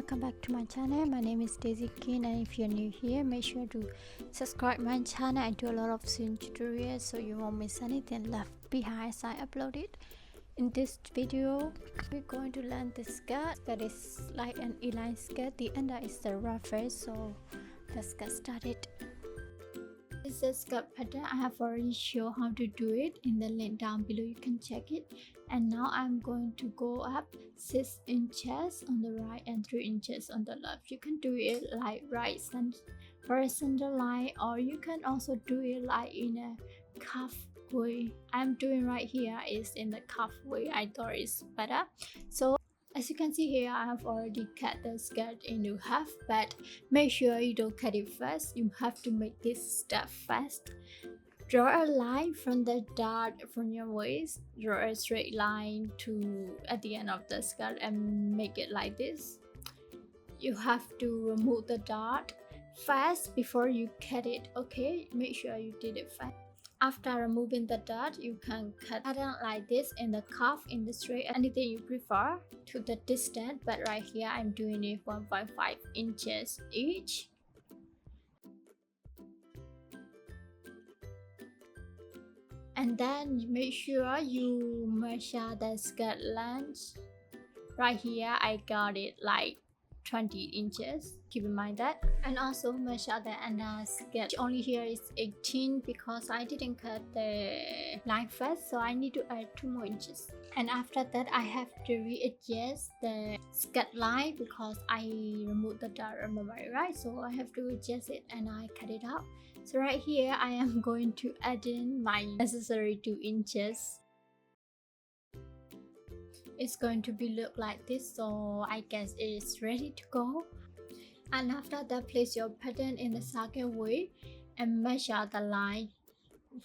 welcome back to my channel. My name is Daisy King, and if you're new here, make sure to subscribe my channel. I do a lot of sewing tutorials, so you won't miss anything left behind as I upload it. In this video, we're going to learn the skirt that is like an elastic skirt. The under is the ruffle, so let's get started. This is a skirt pattern. I have already shown how to do it in the link down below, you can check it. And now I'm going to go up 6 inches on the right and 3 inches on the left. You can do it like right horizontal line, or you can also do it like in a cuff way. I'm doing right here is in the cuff way. I thought it's better. So as you can see here, I have already cut the skirt into half, but make sure you don't cut it fast. You have to make this step fast. Draw a line from the dart from your waist. Draw a straight line to at the end of the skirt and make it like this. You have to remove the dart fast before you cut it. Okay, make sure you did it fast. After removing the dart, you can cut pattern like this in the cuff, in the straight, anything you prefer to the distance. But right here, I'm doing it 1.5 inches each. And then make sure you measure the skirt length. Right here, I got it like 20 inches. Keep in mind that. And also measure the under skirt. Only here is 18 because I didn't cut the line first, so I need to add 2 more inches. And after that, I have to readjust the skirt line because I removed the dart, remember, right? So I have to adjust it and I cut it out. So right here, I am going to add in my necessary 2 inches. It's going to be look like this, so I guess it is ready to go. And after that, place your pattern in the second way and measure the line,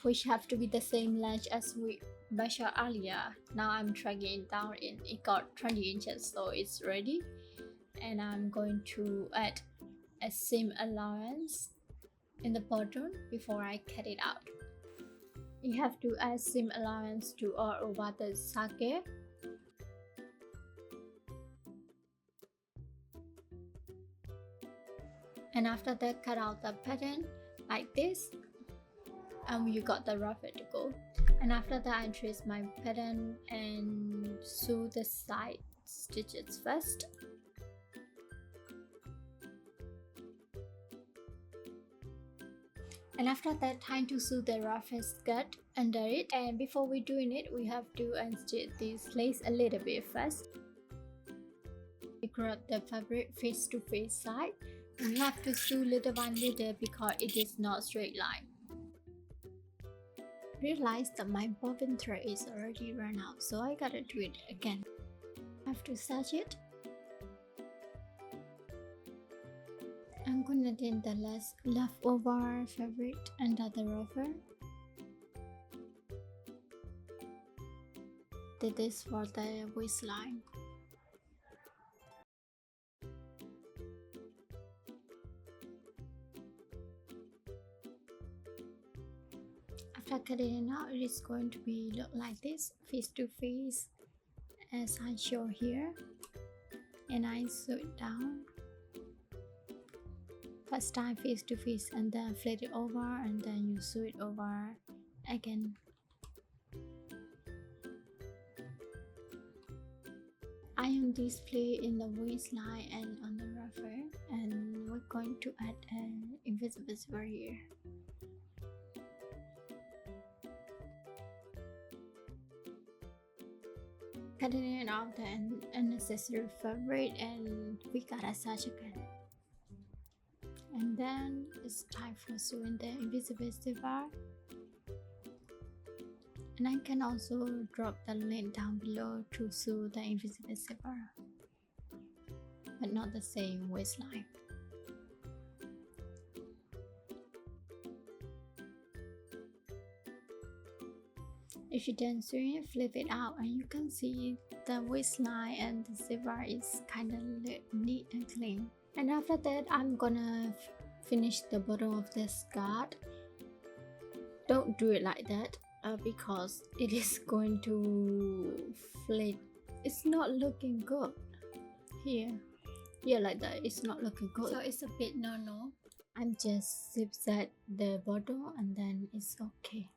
which have to be the same length as we measured earlier. Now I'm dragging it down and it got 20 inches, so it's ready. And I'm going to add a seam allowance in the bottom before I cut it out. You have to add seam allowance to all over the socket. And after that, cut out the pattern like this, and you got the ruffle to go. And after that, I trace my pattern and sew the side stitches first. And after that, time to sew the ruffle skirt under it. And before we doing it, we have to unstitch this lace a little bit first. We grab the fabric face to face side. You have to sew little by little because it is not straight line. Realize that my bobbin thread is already run out, so I gotta do it again. I have to stitch it. I'm gonna do the last leftover fabric under the ruffle. Did this for the waistline. After cutting it out, it is going to be look like this, face to face, as I show here. And I sew it down. First time face to face, and then flip it over, and then you sew it over again. Iron display in the waistline and on the ruffle, and we're going to add an invisible zipper here. Cutting it out the unnecessary fabric, and we gotta attach again. And then it's time for sewing the invisible zipper. And I can also drop the link down below to sew the invisible zipper, but not the same waistline. If you done sewing it, flip it out and you can see the waistline and the zipper is kind of neat and clean. And after that, I'm gonna finish the bottom of the skirt. Don't do it like that because it is going to flip. It's not looking good here. Yeah, like that. It's not looking good. So it's a bit no. I'm just zip that the bottle and then it's okay.